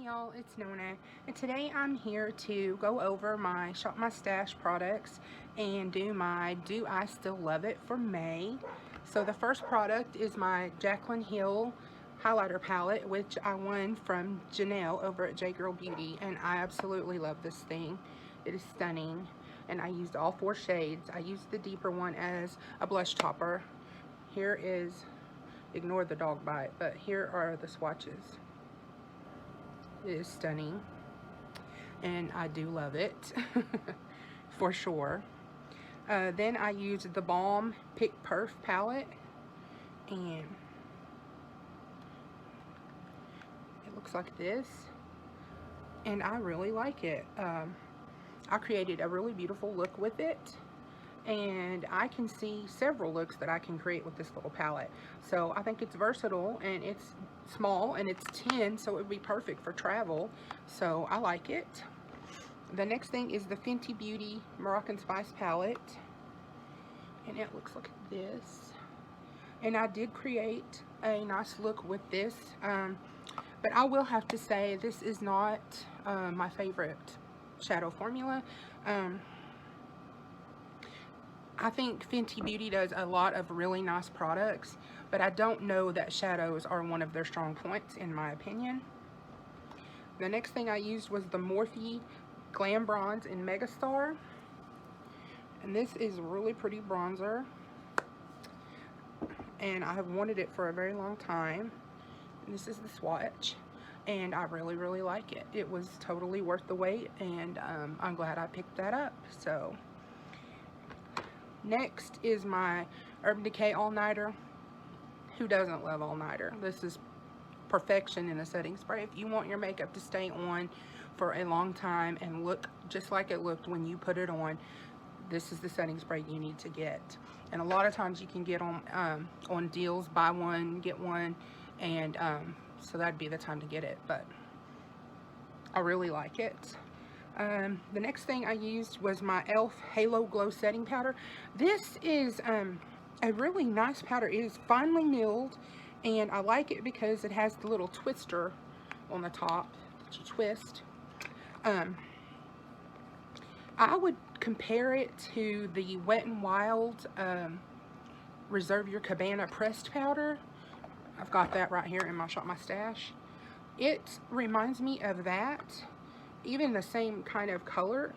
y'all, it's Nona, and today I'm here to go over my Shop My Stash products and do my Do I Still Love It for May. So the first product is my Jaclyn Hill highlighter palette, which I won from Janelle over at J Girl Beauty, and I absolutely love this thing. It is stunning, and I used all 4 shades. I used the deeper one as a blush topper. Here is, ignore the dog bite, but here are the swatches. It is stunning, and I do love it for sure. Then I used the Balm Pick Perf palette, and it looks like this, and I really like it. I created a really beautiful look with it, and I can see several looks that I can create with this little palette. So I think it's versatile, and it's small, and it's 10, so it would be perfect for travel. So I like it. The next thing is the Fenty Beauty Moroccan Spice palette, and it looks like this. And I did create a nice look with this, but I will have to say this is not my favorite shadow formula. I think Fenty Beauty does a lot of really nice products, but I don't know that shadows are one of their strong points, in my opinion. The next thing I used was the Morphe Glam Bronze in Megastar, and this is a really pretty bronzer, and I have wanted it for a very long time. And this is the swatch, and I really like it. It was totally worth the wait, and I'm glad I picked that up. So next is my Urban Decay All Nighter. Who doesn't love All Nighter? This is perfection in a setting spray. If you want your makeup to stay on for a long time and look just like it looked when you put it on, this is the setting spray you need to get. And a lot of times you can get on deals, buy one, get one, and so that'd be the time to get it. But I really like it. The next thing I used was my e.l.f. Halo Glow Setting Powder. This is a really nice powder. It is finely milled, and I like it because it has the little twister on the top that you twist. I would compare it to the Wet n Wild Reserve Your Cabana pressed powder. I've got that right here in my Shop My Stash. It reminds me of that. Even the same kind of color.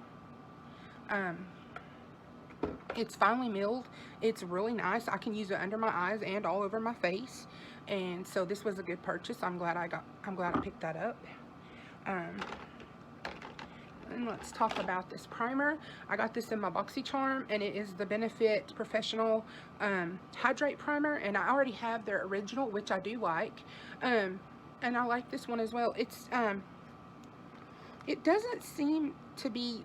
It's finely milled. It's really nice. I can use it under my eyes and all over my face, and so this was a good purchase. I'm glad I picked that up. And let's talk about this primer. I got this in my BoxyCharm, and it is the Benefit Professional Hydrate Primer, and I already have their original, which I do like, and I like this one as well. It's it doesn't seem to be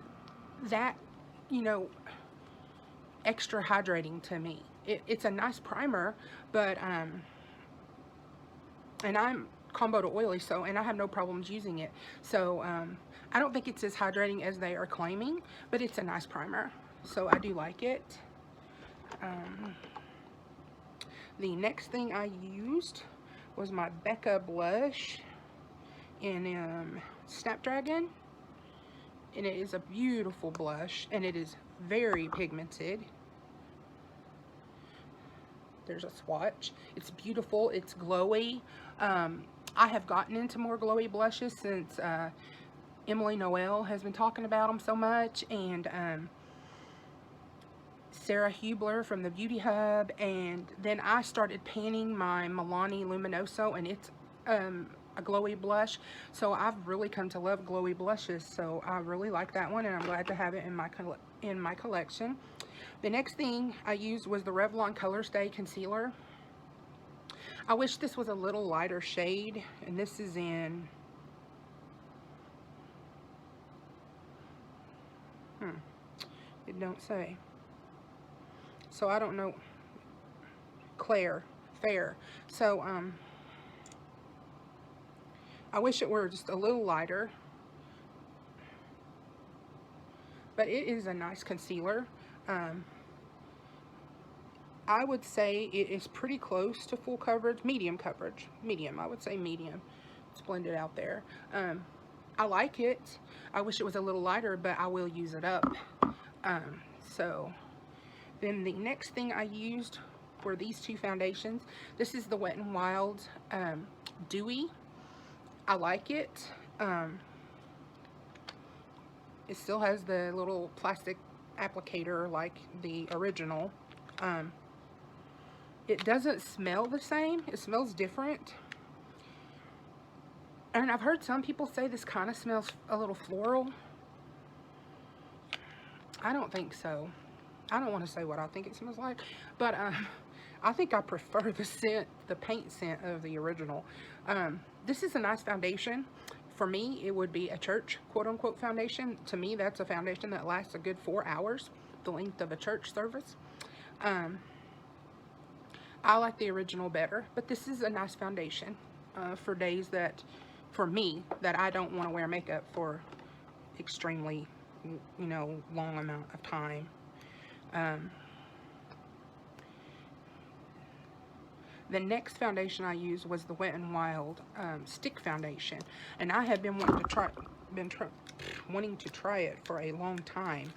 that, you know, extra hydrating to me. It's a nice primer, but and I'm combo to oily, so, and I have no problems using it. So I don't think it's as hydrating as they are claiming, but it's a nice primer, so I do like it. The next thing I used was my Becca blush in Snapdragon, and it is a beautiful blush, and it is very pigmented. There's a swatch. It's beautiful. It's glowy. I have gotten into more glowy blushes since Emily Noel has been talking about them so much, and Sarah Hubler from the Beauty Hub, and then I started panning my Milani Luminoso, and it's a glowy blush, so I've really come to love glowy blushes, so I really like that one, and I'm glad to have it in my collection. The next thing I used was the Revlon Color Stay Concealer. I wish this was a little lighter shade, and this is in it don't say, so I don't know. Fair. So I wish it were just a little lighter, but it is a nice concealer. I would say it is pretty close to full coverage, medium coverage, medium, I would say medium. It's blended out there. I like it. I wish it was a little lighter, but I will use it up. So then the next thing I used were these two foundations. This is the Wet n Wild Dewy. I like it. It still has the little plastic applicator like the original. It doesn't smell the same. It smells different. And I've heard some people say this kind of smells a little floral. I don't think so. I don't want to say what I think it smells like, but I think I prefer the scent, the paint scent of the original. This is a nice foundation. For me, it would be a church, quote-unquote, foundation. To me, that's a foundation that lasts a good 4 hours, the length of a church service. I like the original better, but this is a nice foundation for days that, for me, that I don't want to wear makeup for extremely, you know, long amount of time. The next foundation I used was the Wet n Wild stick foundation, and I have been wanting to try it for a long time.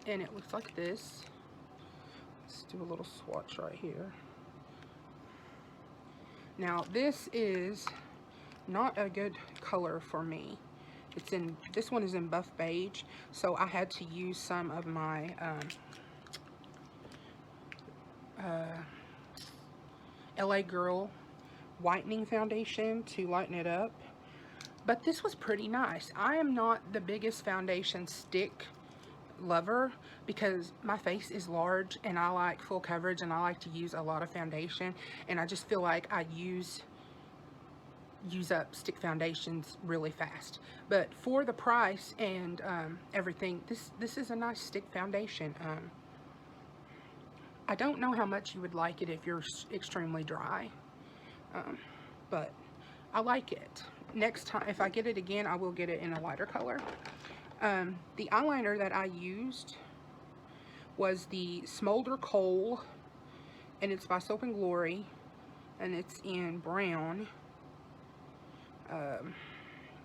And it looks like this. Let's do a little swatch right here. Now this is not a good color for me. It's in, this one is in buff beige, so I had to use some of my LA Girl whitening foundation to lighten it up. But this was pretty nice. I am not the biggest foundation stick lover because my face is large and I like full coverage and I like to use a lot of foundation, and I just feel like I use up stick foundations really fast. But for the price and everything, this is a nice stick foundation. I don't know how much you would like it if you're extremely dry, but I like it. Next time, if I get it again, I will get it in a lighter color. The eyeliner that I used was the Smolder Coal, and it's by Soap and Glory, and it's in brown. I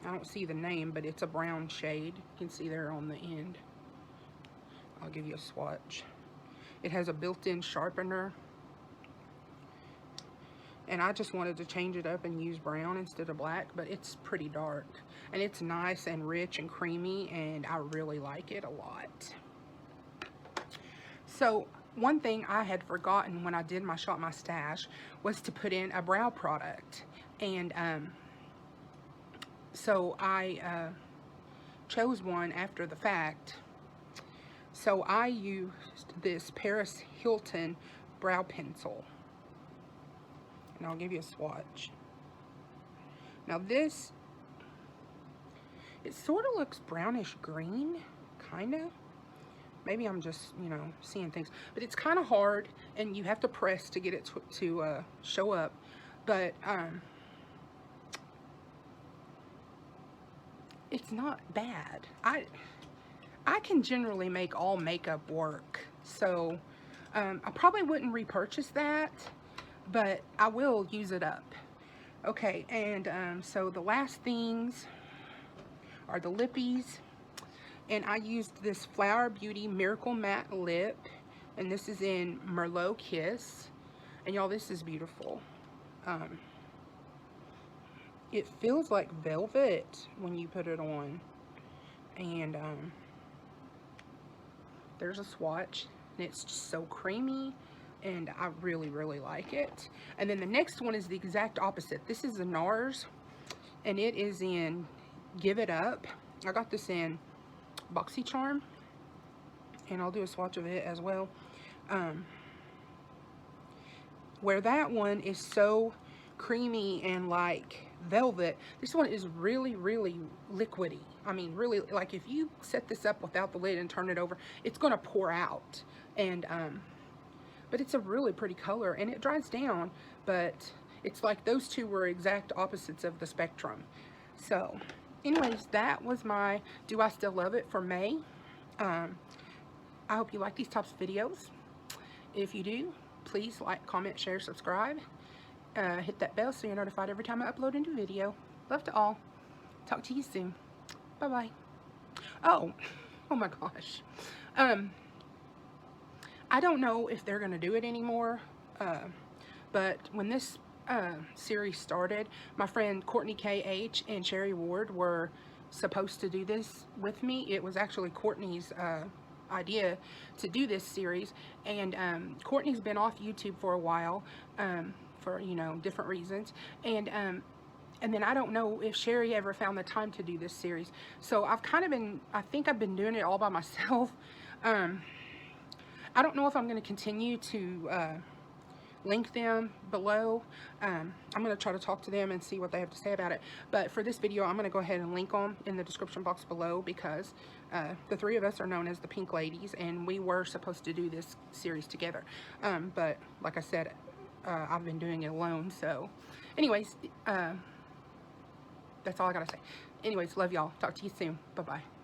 don't see the name, but it's a brown shade. You can see there on the end. I'll give you a swatch. It has a built-in sharpener, and I just wanted to change it up and use brown instead of black, but it's pretty dark, and it's nice and rich and creamy, and I really like it a lot. So one thing I had forgotten when I did my Shop My Stash was to put in a brow product, and so I chose one after the fact. So I used this Paris Hilton brow pencil, and I'll give you a swatch. Now this, it sort of looks brownish green, kind of. Maybe I'm just, you know, seeing things, but it's kind of hard, and you have to press to get it to show up. But it's not bad. I can generally make all makeup work, so I probably wouldn't repurchase that, but I will use it up. Okay, and so the last things are the lippies, and I used this Flower Beauty Miracle Matte Lip, and this is in Merlot Kiss, and y'all, this is beautiful. It feels like velvet when you put it on, and there's a swatch, and it's just so creamy, and I really, really like it. And then the next one is the exact opposite. This is a NARS, and it is in Give It Up. I got this in BoxyCharm, and I'll do a swatch of it as well. Where that one is so creamy and like velvet, this one is really, really liquidy. I mean, really, like if you set this up without the lid and turn it over, it's gonna pour out. And but it's a really pretty color, and it dries down, but it's like those two were exact opposites of the spectrum. So anyways, that was my Do I Still Love It for May. I hope you like these types of videos. If you do, please like, comment, share, subscribe, hit that bell so you're notified every time I upload a new video. Love to all. Talk to you soon. Bye-bye. Oh my gosh. I don't know if they're going to do it anymore, but when this series started, my friend Courtney KH and Sherry Ward were supposed to do this with me. It was actually Courtney's idea to do this series, and Courtney's been off YouTube for a while for, you know, different reasons, and then I don't know if Sherry ever found the time to do this series. So I've kind of been, I think I've been doing it all by myself. I don't know if I'm going to continue to link them below. I'm going to try to talk to them and see what they have to say about it. But for this video, I'm going to go ahead and link them in the description box below, because the three of us are known as the Pink Ladies, and we were supposed to do this series together. But like I said, I've been doing it alone. So anyways, that's all I got to say. Anyways, love y'all. Talk to you soon. Bye-bye.